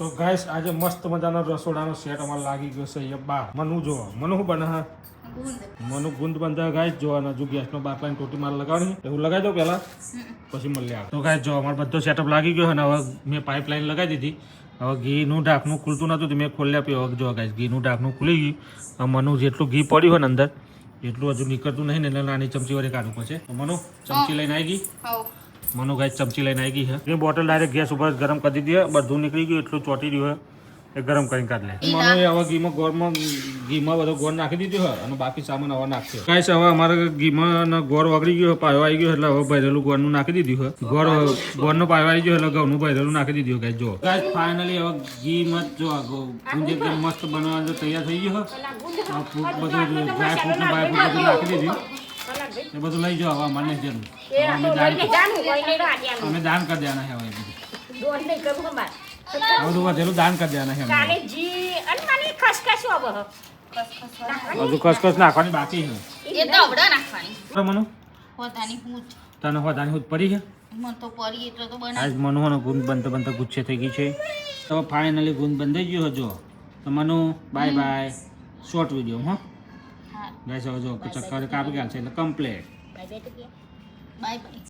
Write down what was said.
તો ગાઈસ આજે મસ્ત મજાનો રસોડાનો સેટ અમારે લાગી ગયો છે અહીંયા બાર મનુ જો મનુ શું બને હા મનુ ગુંદ બંધા ગાઈસ જો અને જો ગેસનો બાટલાની ટોટી માર લગાવવાની એવું લગાવી દો પહેલા પછી મળે તો ગાઈસ જો અમારો બધો સેટઅપ લાગી ગયો અને હવે મેં પાઇપલાઇન લગાવી દીધી હવે ઘીનું ઢાંકણું ખુલતું નહોતું તો મેં ખોલી આપ્યું હવે જો ગાઈસ ઘીનું ઢાંકણું ખુલી ગયું મનુ જેટલું ઘી પડ્યું હોય ને અંદર એટલું હજુ નીકળતું નહીં ને એટલે નાની ચમચી વડે કાઢવું પડશે તો મનુ ચમચી લઈને આવી ગઈ મનુ ગાઈસ ચમચી લઈને આવી ગઈ છે એ બોટલ ડાયરેક્ટ ગેસ ઉપર ગરમ કરી દીધી બધું નીકળી ગયું એટલું ચોટી રહ્યું એ ગરમ કરીને કાઢી લે મનુ હવે ઘીમાં બધો ગોળ નાખી દીધો હોય અને બાકી સામાન હવે નાખ્યો ગાઈસ હવે અમારે ઘીમાં ગોળ વગડી ગયો પાયો આવી ગયો એટલે હવે ભરેલું ગોળનું નાખી દીધું હોય ગોળનો પાયો આવી ગયો એટલે ઘઉંનું ભરેલું નાખી દીધું ગાઈસ જો ગાઈસ ફાઇનલી હવે ઘીમાં જો ગુંદ એકદમ મસ્ત બનવાનું તૈયાર થઈ ગયો બધું ડ્રાય ફ્રૂટ ને બાય ફ્રૂટ બધું નાખી દીધું એ બધું લઈ જાઓ હવે મને જરૂર અમે દાન કરી દેવાના છે હવે બધું વધેલું દાન કરી દેવાના છે હજુ ખસખસ નાખવાની બાકી છે મનુ તને હોદાની હૂદ પડી છે આજ મનુ ગુંદ બનતા ગુચ્છે થઈ ગઈ છે તો ફાઇનલી ગુંદ બંધાઈ ગયો જો તો Manu bye bye short video હા ગાઈસ હવે જો ચક્કર કાપી ગયા છે એટલે કમ્પ્લીટ બાય બાય